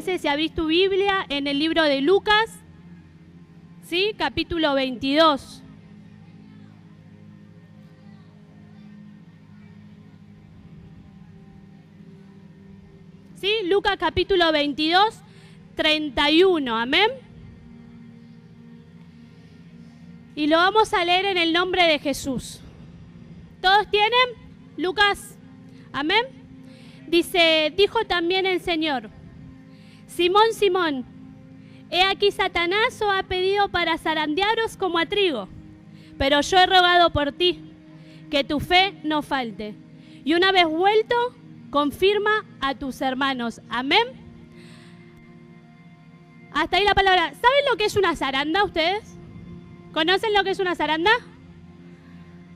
parece si abrís tu Biblia en el libro de Lucas, ¿sí? Capítulo 22. ¿Sí? Lucas capítulo 22, 31, amén. Y lo vamos a leer en el nombre de Jesús. ¿Todos tienen? Lucas, amén. Dice, dijo también el Señor: Simón, Simón, he aquí Satanás os ha pedido para zarandearos como a trigo, pero yo he rogado por ti, que tu fe no falte. Y una vez vuelto, confirma a tus hermanos. Amén. Hasta ahí la palabra. ¿Saben lo que es una zaranda ustedes? ¿Conocen lo que es una zaranda?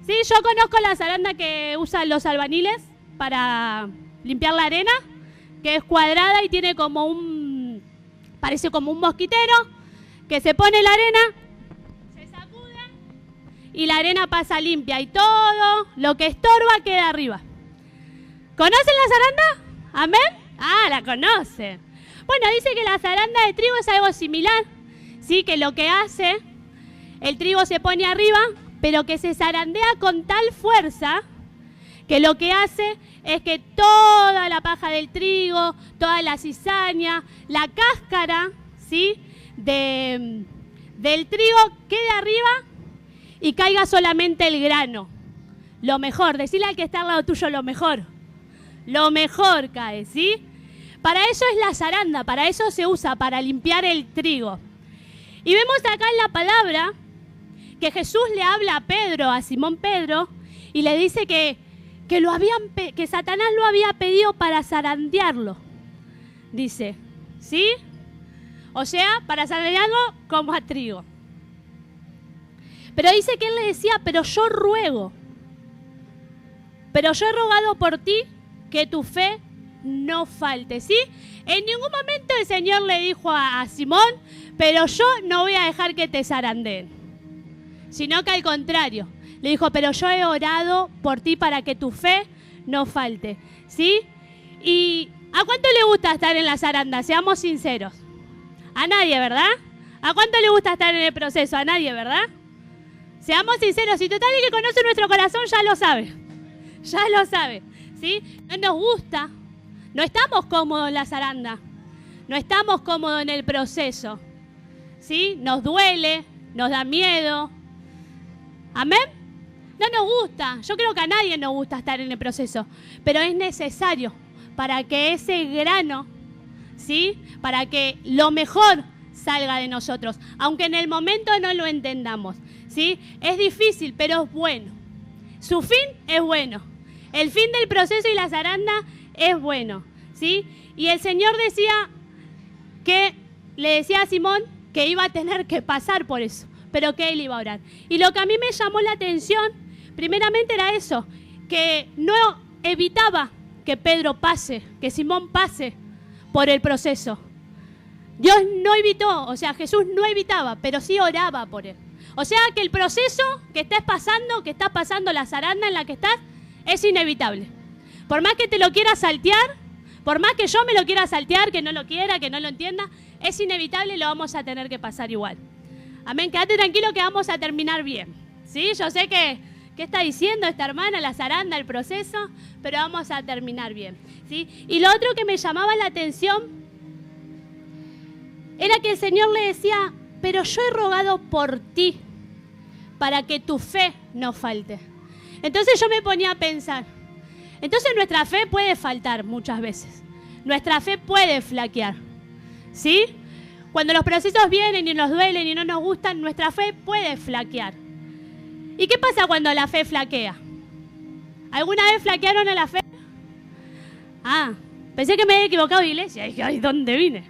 Sí, yo conozco la zaranda que usan los albañiles para limpiar la arena, que es cuadrada y tiene como parece como un mosquitero, que se pone la arena, se sacude y la arena pasa limpia y todo lo que estorba queda arriba. ¿Conocen la zaranda? ¿Amén? Ah, la conocen. Bueno, dice que la zaranda de trigo es algo similar, sí, que lo que hace, el trigo se pone arriba, pero que se zarandea con tal fuerza que lo que hace es que toda la paja del trigo, toda la cizaña, la cáscara, ¿sí?, del trigo quede arriba y caiga solamente el grano. Lo mejor, decirle al que está al lado tuyo lo mejor. Lo mejor cae, ¿sí? Para eso es la zaranda, para eso se usa, para limpiar el trigo. Y vemos acá en la palabra que Jesús le habla a Pedro, a Simón Pedro, y le dice que Satanás lo había pedido para zarandearlo. Dice, ¿sí? O sea, para zarandearlo como a trigo. Pero dice que él le decía, pero yo he rogado por ti que tu fe no falte, ¿sí? En ningún momento el Señor le dijo a Simón, pero yo no voy a dejar que te zarandeen. Sino que al contrario, le dijo, pero yo he orado por ti para que tu fe no falte, ¿sí? ¿Y a cuánto le gusta estar en la zaranda? Seamos sinceros. A nadie, ¿verdad? ¿A cuánto le gusta estar en el proceso? A nadie, ¿verdad? Seamos sinceros. Y total, el que conoce nuestro corazón ya lo sabe. Ya lo sabe, ¿sí? No nos gusta. No estamos cómodos en la zaranda. No estamos cómodos en el proceso, ¿sí? Nos duele, nos da miedo. ¿Amén? No nos gusta. Yo creo que a nadie nos gusta estar en el proceso. Pero es necesario para que ese grano, ¿sí?, para que lo mejor salga de nosotros. Aunque en el momento no lo entendamos, ¿sí? Es difícil, pero es bueno. Su fin es bueno. El fin del proceso y la zaranda es bueno, ¿sí? Y el Señor le decía a Simón que iba a tener que pasar por eso, pero que él iba a orar. Y lo que a mí me llamó la atención, primeramente era eso, que no evitaba que Pedro pase, que Simón pase por el proceso. Dios no evitó, o sea, Jesús no evitaba, pero sí oraba por él. O sea que el proceso que estás pasando, la zaranda en la que estás, es inevitable. Por más que te lo quieras saltear, por más que yo me lo quiera saltear, que no lo quiera, que no lo entienda, es inevitable y lo vamos a tener que pasar igual. Amén, quédate tranquilo que vamos a terminar bien, ¿sí? Yo sé que ¿qué está diciendo esta hermana? La zaranda, el proceso, pero vamos a terminar bien, ¿sí? Y lo otro que me llamaba la atención era que el Señor le decía, pero yo he rogado por ti para que tu fe no falte. Entonces yo me ponía a pensar, entonces nuestra fe puede faltar muchas veces, nuestra fe puede flaquear, ¿sí? Cuando los procesos vienen y nos duelen y no nos gustan, nuestra fe puede flaquear. ¿Y qué pasa cuando la fe flaquea? ¿Alguna vez flaquearon a la fe? Ah, pensé que me había equivocado de iglesia. Dije, ay, ¿dónde vine?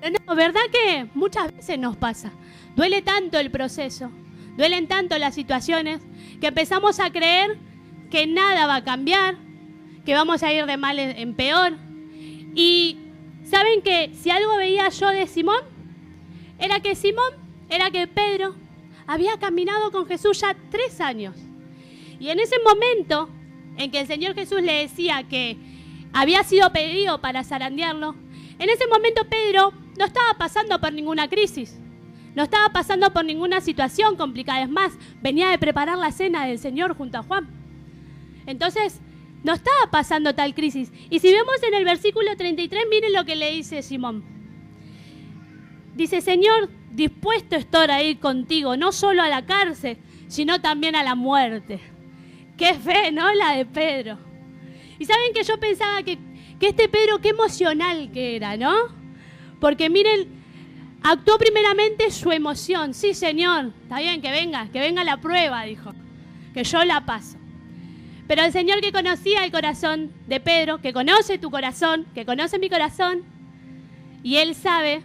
Pero no, ¿verdad que muchas veces nos pasa? Duele tanto el proceso, duelen tanto las situaciones, que empezamos a creer que nada va a cambiar, que vamos a ir de mal en peor. Y ¿saben que si algo veía yo de Simón? Era que Pedro había caminado con Jesús ya 3 años. Y en ese momento en que el Señor Jesús le decía que había sido pedido para zarandearlo, En ese momento Pedro no estaba pasando por ninguna crisis, no estaba pasando por ninguna situación complicada. Es más, venía de preparar la cena del Señor junto a Juan. Entonces, no estaba pasando tal crisis. Y si vemos en el versículo 33, miren lo que le dice Simón. Dice, Señor, dispuesto estoy a ir contigo, no solo a la cárcel, sino también a la muerte. Qué fe, ¿no? La de Pedro. Y saben que yo pensaba que este Pedro, qué emocional que era, ¿no? Porque miren, actuó primeramente su emoción. Sí, Señor, está bien, que venga la prueba, dijo, que yo la paso. Pero el Señor, que conocía el corazón de Pedro, que conoce tu corazón, que conoce mi corazón, y Él sabe,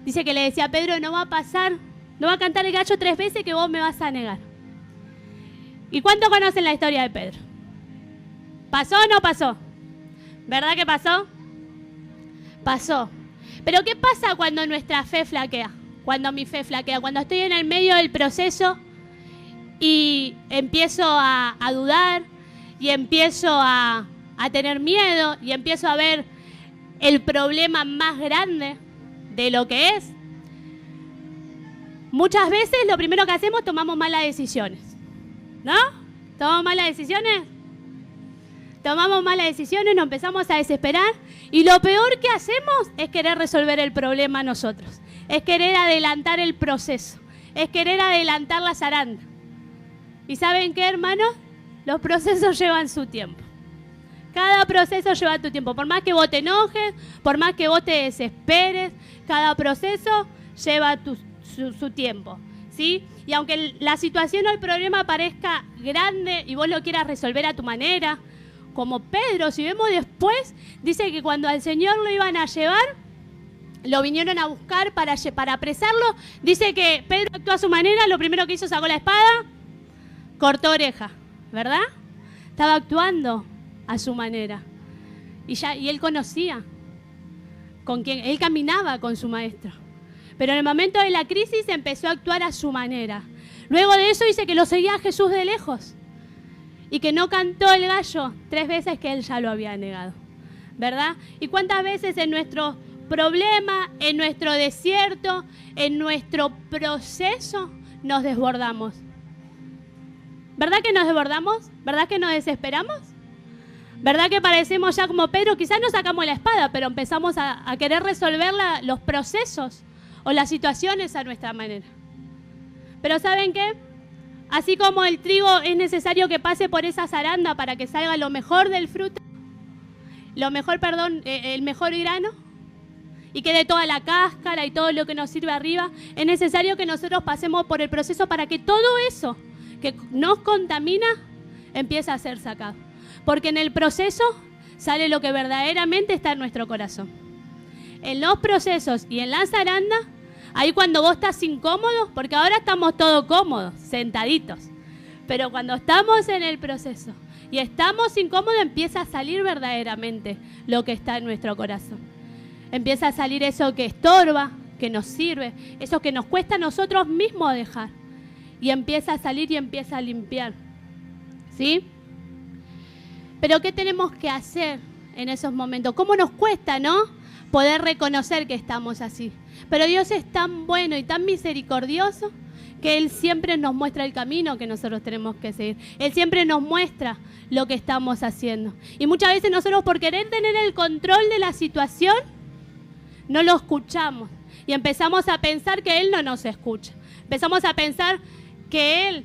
dice que le decía a Pedro, no va a cantar el gallo 3 veces que vos me vas a negar. ¿Y cuánto conocen la historia de Pedro? ¿Pasó o no pasó? ¿Verdad que pasó? Pasó. Pero ¿qué pasa cuando nuestra fe flaquea? Cuando mi fe flaquea, cuando estoy en el medio del proceso y empiezo a dudar, y empiezo a tener miedo, y empiezo a ver el problema más grande de lo que es. Muchas veces lo primero que hacemos, tomamos malas decisiones, ¿no? ¿Tomamos malas decisiones? Tomamos malas decisiones, nos empezamos a desesperar, y lo peor que hacemos es querer resolver el problema nosotros, es querer adelantar el proceso, es querer adelantar la zaranda. ¿Y saben qué, hermanos? Los procesos llevan su tiempo. Cada proceso lleva tu tiempo. Por más que vos te enojes, por más que vos te desesperes, cada proceso lleva su tiempo, ¿sí? Y aunque la situación o el problema parezca grande y vos lo quieras resolver a tu manera, como Pedro, si vemos después, dice que cuando al Señor lo iban a llevar, lo vinieron a buscar para apresarlo. Dice que Pedro actuó a su manera, lo primero que hizo, sacó la espada, cortó oreja. ¿Verdad? Estaba actuando a su manera. Y él conocía con quién, él caminaba con su maestro. Pero en el momento de la crisis empezó a actuar a su manera. Luego de eso dice que lo seguía a Jesús de lejos. Y que no cantó el gallo 3 veces que él ya lo había negado. ¿Verdad? Y cuántas veces en nuestro problema, en nuestro desierto, en nuestro proceso, nos desbordamos. ¿Verdad que nos desbordamos? ¿Verdad que nos desesperamos? ¿Verdad que parecemos ya como Pedro? Quizás no sacamos la espada, pero empezamos a querer resolver los procesos o las situaciones a nuestra manera. Pero ¿saben qué? Así como el trigo es necesario que pase por esa zaranda para que salga lo mejor del fruto, el mejor grano, y quede toda la cáscara y todo lo que nos sirve arriba, es necesario que nosotros pasemos por el proceso para que todo eso que nos contamina empieza a ser sacado. Porque en el proceso sale lo que verdaderamente está en nuestro corazón. En los procesos y en la zaranda, ahí cuando vos estás incómodo, porque ahora estamos todos cómodos, sentaditos. Pero cuando estamos en el proceso y estamos incómodos, empieza a salir verdaderamente lo que está en nuestro corazón. Empieza a salir eso que estorba, que nos sirve, eso que nos cuesta a nosotros mismos dejar. Y empieza a salir y empieza a limpiar. ¿Sí? Pero ¿qué tenemos que hacer en esos momentos? ¿Cómo nos cuesta, no? Poder reconocer que estamos así. Pero Dios es tan bueno y tan misericordioso que Él siempre nos muestra el camino que nosotros tenemos que seguir. Él siempre nos muestra lo que estamos haciendo. Y muchas veces nosotros, por querer tener el control de la situación, no lo escuchamos. Y empezamos a pensar que Él no nos escucha. Empezamos a pensar que Él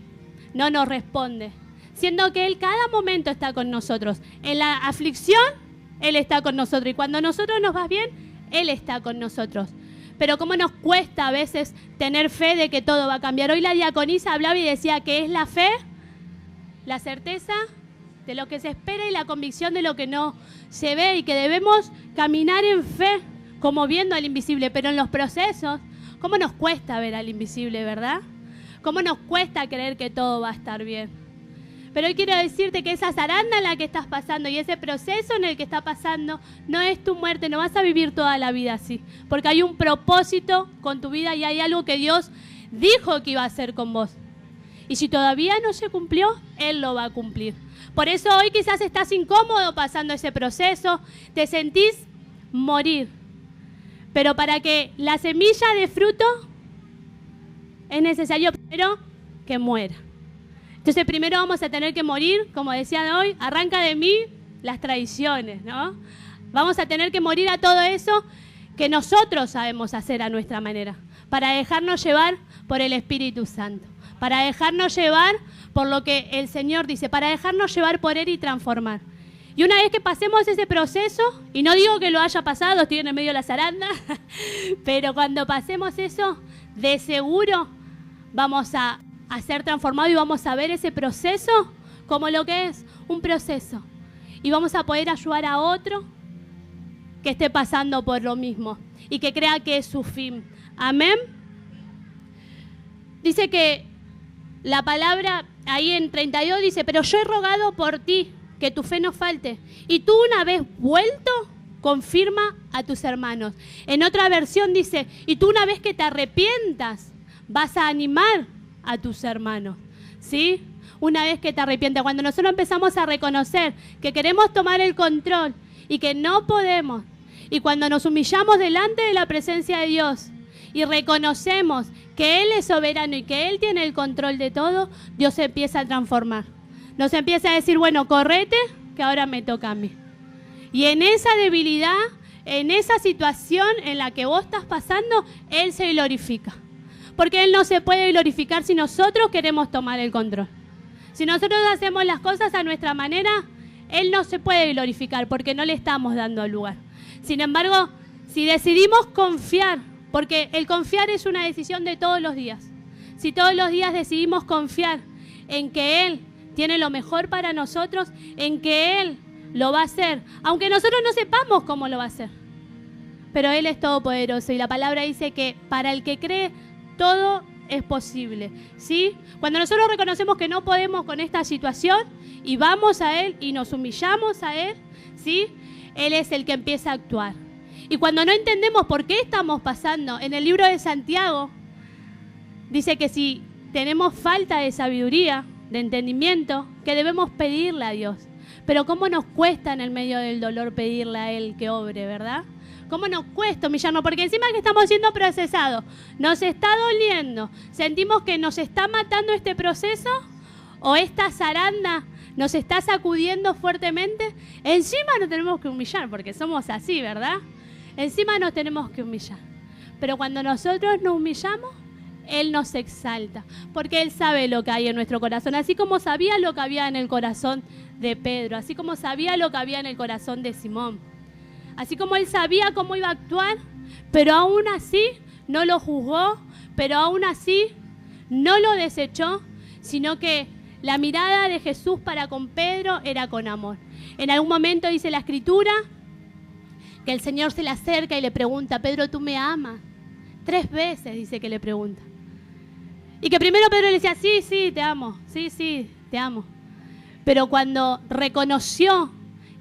no nos responde, siendo que Él cada momento está con nosotros. En la aflicción, Él está con nosotros, y cuando a nosotros nos va bien, Él está con nosotros. Pero cómo nos cuesta a veces tener fe de que todo va a cambiar. Hoy la diaconisa hablaba y decía que es la fe, la certeza de lo que se espera y la convicción de lo que no se ve, y que debemos caminar en fe como viendo al invisible. Pero en los procesos, ¿cómo nos cuesta ver al invisible, verdad? ¿Cómo nos cuesta creer que todo va a estar bien? Pero hoy quiero decirte que esa zaranda en la que estás pasando y ese proceso en el que está pasando no es tu muerte, no vas a vivir toda la vida así. Porque hay un propósito con tu vida y hay algo que Dios dijo que iba a hacer con vos. Y si todavía no se cumplió, Él lo va a cumplir. Por eso hoy quizás estás incómodo pasando ese proceso, te sentís morir. Pero para que la semilla dé fruto, es necesario primero que muera. Entonces primero vamos a tener que morir, como decían hoy, arranca de mí las tradiciones, ¿no? Vamos a tener que morir a todo eso que nosotros sabemos hacer a nuestra manera, para dejarnos llevar por el Espíritu Santo, para dejarnos llevar por lo que el Señor dice, para dejarnos llevar por Él y transformar. Y una vez que pasemos ese proceso, y no digo que lo haya pasado, estoy en el medio de la zaranda, pero cuando pasemos eso, de seguro vamos a ser transformados y vamos a ver ese proceso como lo que es, un proceso. Y vamos a poder ayudar a otro que esté pasando por lo mismo y que crea que es su fin. Amén. Dice que la palabra ahí en 32 dice, pero yo he rogado por ti, que tu fe no falte. Y tú una vez vuelto, confirma a tus hermanos. En otra versión dice, y tú una vez que te arrepientas, vas a animar a tus hermanos. ¿Sí? Una vez que te arrepientas, cuando nosotros empezamos a reconocer que queremos tomar el control y que no podemos, y cuando nos humillamos delante de la presencia de Dios y reconocemos que Él es soberano y que Él tiene el control de todo, Dios se empieza a transformar. Nos empieza a decir, bueno, correte, que ahora me toca a mí. Y en esa debilidad, en esa situación en la que vos estás pasando, Él se glorifica. Porque Él no se puede glorificar si nosotros queremos tomar el control. Si nosotros hacemos las cosas a nuestra manera, Él no se puede glorificar porque no le estamos dando lugar. Sin embargo, si decidimos confiar, porque el confiar es una decisión de todos los días. Si todos los días decidimos confiar en que Él tiene lo mejor para nosotros, en que Él lo va a hacer, aunque nosotros no sepamos cómo lo va a hacer. Pero Él es todopoderoso y la palabra dice que para el que cree todo es posible, ¿sí? Cuando nosotros reconocemos que no podemos con esta situación y vamos a Él y nos humillamos a Él, ¿sí? Él es el que empieza a actuar. Y cuando no entendemos por qué estamos pasando, en el libro de Santiago dice que si tenemos falta de sabiduría, de entendimiento, que debemos pedirle a Dios. Pero cómo nos cuesta en el medio del dolor pedirle a Él que obre, ¿verdad? ¿Cómo nos cuesta humillarnos? Porque encima que estamos siendo procesados, nos está doliendo, sentimos que nos está matando este proceso o esta zaranda nos está sacudiendo fuertemente, encima nos tenemos que humillar, porque somos así, ¿verdad? Encima nos tenemos que humillar. Pero cuando nosotros nos humillamos, Él nos exalta, porque Él sabe lo que hay en nuestro corazón, así como sabía lo que había en el corazón de Pedro, así como sabía lo que había en el corazón de Simón, así como Él sabía cómo iba a actuar, pero aún así no lo juzgó, pero aún así no lo desechó, sino que la mirada de Jesús para con Pedro era con amor. En algún momento dice la Escritura que el Señor se le acerca y le pregunta, Pedro, ¿tú me amas? 3 veces dice que le pregunta. Y que primero Pedro le decía, sí, sí, te amo, sí, te amo. Pero cuando reconoció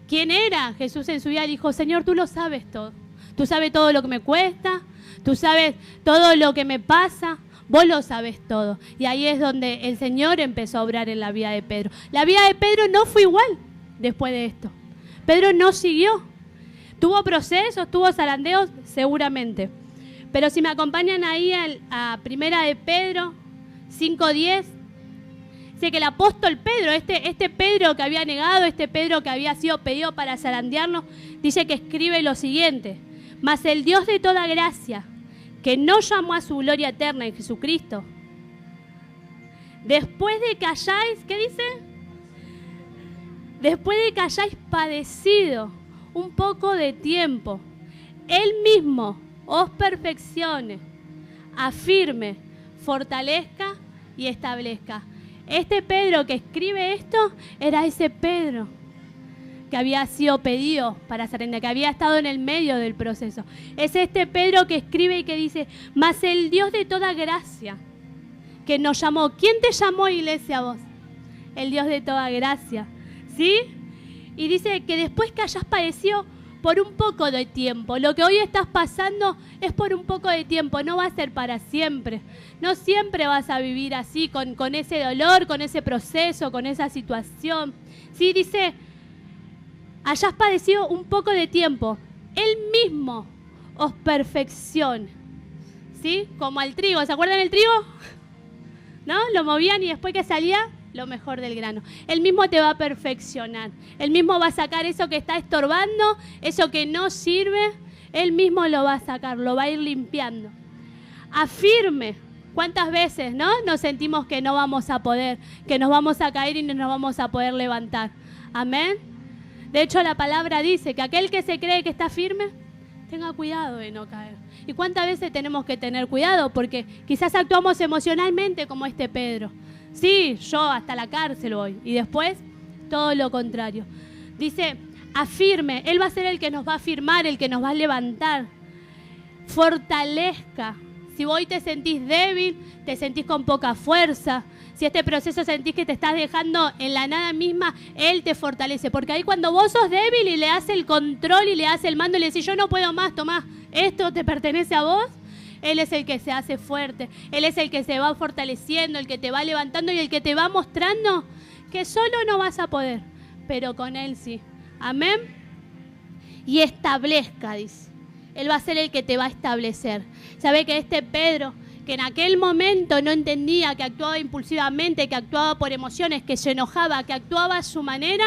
quién era Jesús en su vida, dijo, Señor, tú lo sabes todo. Tú sabes todo lo que me cuesta, tú sabes todo lo que me pasa, vos lo sabes todo. Y ahí es donde el Señor empezó a obrar en la vida de Pedro. La vida de Pedro no fue igual después de esto. Pedro no siguió. Tuvo procesos, tuvo zarandeos, seguramente. Pero si me acompañan ahí a Primera de Pedro 5:10, dice que el apóstol Pedro, este Pedro que había negado, este Pedro que había sido pedido para zarandearnos, dice que escribe lo siguiente: mas el Dios de toda gracia, que nos llamó a su gloria eterna en Jesucristo, después de que hayáis, ¿qué dice? Después de que hayáis padecido un poco de tiempo, Él mismo os perfeccione, afirme, fortalezca y establezca. Este Pedro que escribe esto era ese Pedro que había sido pedido para zarandear, que había estado en el medio del proceso. Es este Pedro que escribe y que dice, mas el Dios de toda gracia, que nos llamó. ¿Quién te llamó, iglesia, a vos? El Dios de toda gracia, ¿sí? Y dice que después que hayas padecido por un poco de tiempo, lo que hoy estás pasando es por un poco de tiempo, no va a ser para siempre. No siempre vas a vivir así, con ese dolor, con ese proceso, con esa situación. Sí, dice, hayas padecido un poco de tiempo, Él mismo os perfeccione. ¿Sí? Como al trigo. ¿Se acuerdan del trigo? ¿No? Lo movían y después que salía lo mejor del grano. Él mismo te va a perfeccionar. Él mismo va a sacar eso que está estorbando, eso que no sirve. Él mismo lo va a sacar, lo va a ir limpiando. Afirme. ¿Cuántas veces, no? Nos sentimos que no vamos a poder, que nos vamos a caer y no nos vamos a poder levantar. Amén. De hecho, la palabra dice que aquel que se cree que está firme, tenga cuidado de no caer. ¿Y cuántas veces tenemos que tener cuidado? Porque quizás actuamos emocionalmente como este Pedro. Sí, yo hasta la cárcel voy. Y después, todo lo contrario. Dice, afirme. Él va a ser el que nos va a afirmar, el que nos va a levantar. Fortalezca. Si hoy te sentís débil, te sentís con poca fuerza, si este proceso sentís que te estás dejando en la nada misma, Él te fortalece. Porque ahí cuando vos sos débil y le das el control y le das el mando y le decís, yo no puedo más, tomá, esto te pertenece a vos, Él es el que se hace fuerte. Él es el que se va fortaleciendo, el que te va levantando y el que te va mostrando que solo no vas a poder, pero con Él sí. Amén. Y establezca, dice. Él va a ser el que te va a establecer. ¿Sabe que este Pedro, que en aquel momento no entendía, que actuaba impulsivamente, que actuaba por emociones, que se enojaba, que actuaba a su manera,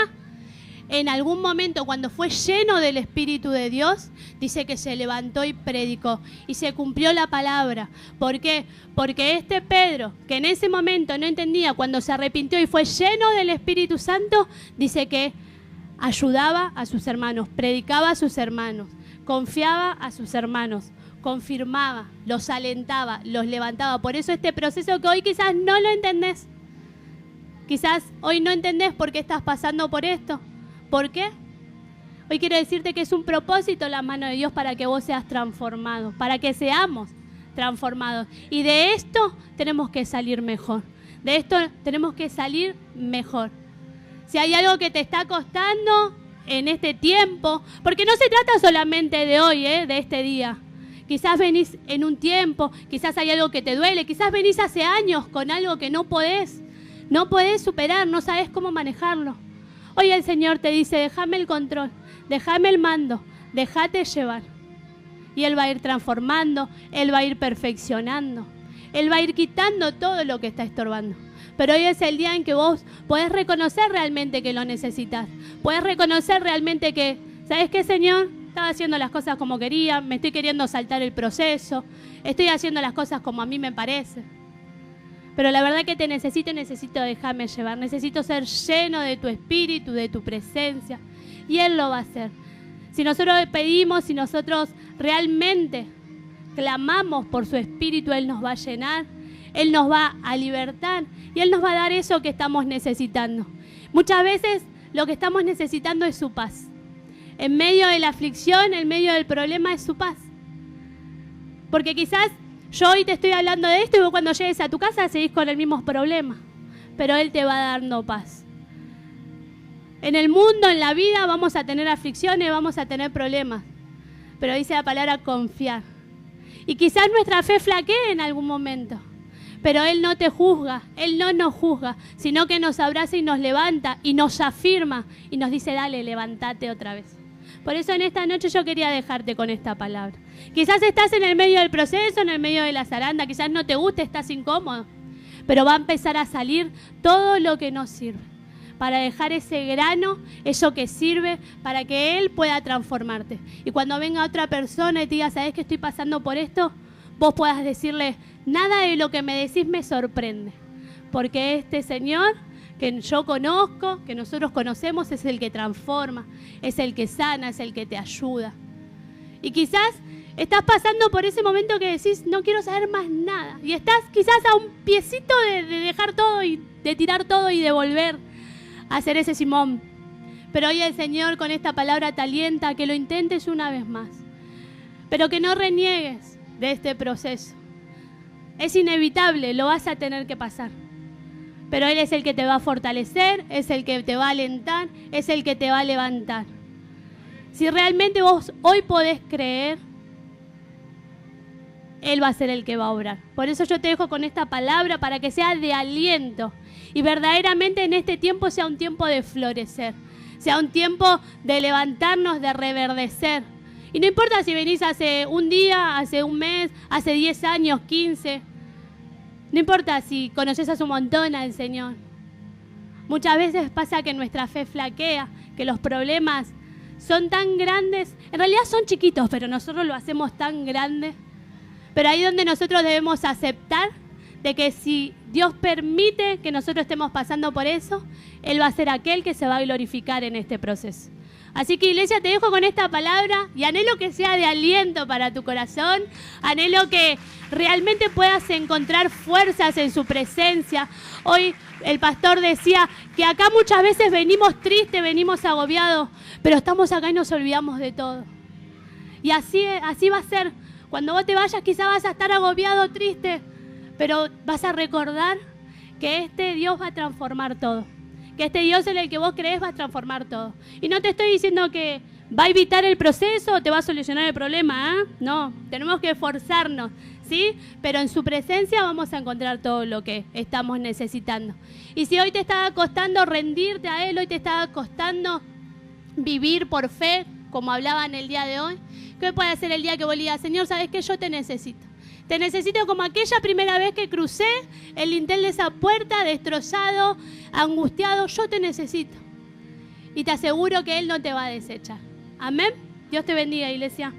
en algún momento cuando fue lleno del Espíritu de Dios, dice que se levantó y predicó y se cumplió la palabra? ¿Por qué? Porque este Pedro, que en ese momento no entendía, cuando se arrepintió y fue lleno del Espíritu Santo, dice que ayudaba a sus hermanos, predicaba a sus hermanos, confiaba a sus hermanos, confirmaba, los alentaba, los levantaba. Por eso este proceso que hoy quizás no lo entendés. Quizás hoy no entendés por qué estás pasando por esto. ¿Por qué? Hoy quiero decirte que es un propósito en la mano de Dios para que vos seas transformado, para que seamos transformados. Y de esto tenemos que salir mejor. De esto tenemos que salir mejor. Si hay algo que te está costando en este tiempo, porque no se trata solamente de hoy, de este día. Quizás venís en un tiempo, quizás hay algo que te duele, quizás venís hace años con algo que no podés superar, no sabes cómo manejarlo. Hoy el Señor te dice, déjame el control, déjame el mando, déjate llevar. Y Él va a ir transformando, Él va a ir perfeccionando, Él va a ir quitando todo lo que está estorbando. Pero hoy es el día en que vos podés reconocer realmente que lo necesitas. Podés reconocer realmente que, ¿sabes qué, Señor? Estaba haciendo las cosas como quería, me estoy queriendo saltar el proceso, estoy haciendo las cosas como a mí me parece. Pero la verdad que te necesito dejarme llevar, necesito ser lleno de tu espíritu, de tu presencia. Y Él lo va a hacer. Si nosotros le pedimos, si nosotros realmente clamamos por su espíritu, Él nos va a llenar, Él nos va a libertar y Él nos va a dar eso que estamos necesitando. Muchas veces lo que estamos necesitando es su paz. En medio de la aflicción, en medio del problema, es su paz. Porque quizás yo hoy te estoy hablando de esto y vos cuando llegues a tu casa seguís con el mismo problema. Pero Él te va dando paz. En el mundo, en la vida, vamos a tener aflicciones, vamos a tener problemas. Pero dice la palabra confiar. Y quizás nuestra fe flaquee en algún momento. Pero Él no te juzga, Él no nos juzga, sino que nos abraza y nos levanta y nos afirma y nos dice, dale, levántate otra vez. Por eso en esta noche yo quería dejarte con esta palabra. Quizás estás en el medio del proceso, en el medio de la zaranda, quizás no te guste, estás incómodo, pero va a empezar a salir todo lo que no sirve, para dejar ese grano, eso que sirve, para que Él pueda transformarte. Y cuando venga otra persona y te diga, ¿sabes que estoy pasando por esto? Vos puedas decirle, nada de lo que me decís me sorprende, porque este Señor que yo conozco, que nosotros conocemos, es el que transforma, es el que sana, es el que te ayuda. Y quizás estás pasando por ese momento que decís, no quiero saber más nada, y estás quizás a un piecito de dejar todo y de tirar todo y de volver a hacer ese Simón. Pero hoy el Señor con esta palabra te alienta a que lo intentes una vez más, pero que no reniegues de este proceso. Es inevitable, lo vas a tener que pasar. Pero Él es el que te va a fortalecer, es el que te va a alentar, es el que te va a levantar. Si realmente vos hoy podés creer, Él va a ser el que va a obrar. Por eso yo te dejo con esta palabra para que sea de aliento y verdaderamente en este tiempo sea un tiempo de florecer, sea un tiempo de levantarnos, de reverdecer Y no importa si venís hace un día, hace un mes, hace 10 años, 15. No importa si conoces hace un montón al Señor. Muchas veces pasa que nuestra fe flaquea, que los problemas son tan grandes. En realidad son chiquitos, pero nosotros lo hacemos tan grande. Pero ahí es donde nosotros debemos aceptar de que si Dios permite que nosotros estemos pasando por eso, Él va a ser aquel que se va a glorificar en este proceso. Así que, iglesia, te dejo con esta palabra y anhelo que sea de aliento para tu corazón. Anhelo que realmente puedas encontrar fuerzas en su presencia. Hoy el pastor decía que acá muchas veces venimos tristes, venimos agobiados, pero estamos acá y nos olvidamos de todo. Y así va a ser. Cuando vos te vayas quizás vas a estar agobiado, triste, pero vas a recordar que este Dios va a transformar todo. Que este Dios en el que vos creés va a transformar todo. Y no te estoy diciendo que va a evitar el proceso o te va a solucionar el problema, ¿eh? No, tenemos que esforzarnos, ¿sí? Pero en su presencia vamos a encontrar todo lo que estamos necesitando. Y si hoy te estaba costando rendirte a Él, hoy te estaba costando vivir por fe, como hablaba en el día de hoy, ¿qué puede ser el día que vos le digas, Señor, ¿sabes qué? Yo te necesito. Te necesito como aquella primera vez que crucé el lintel de esa puerta, destrozado, angustiado. Yo te necesito. Y te aseguro que Él no te va a desechar. Amén. Dios te bendiga, iglesia.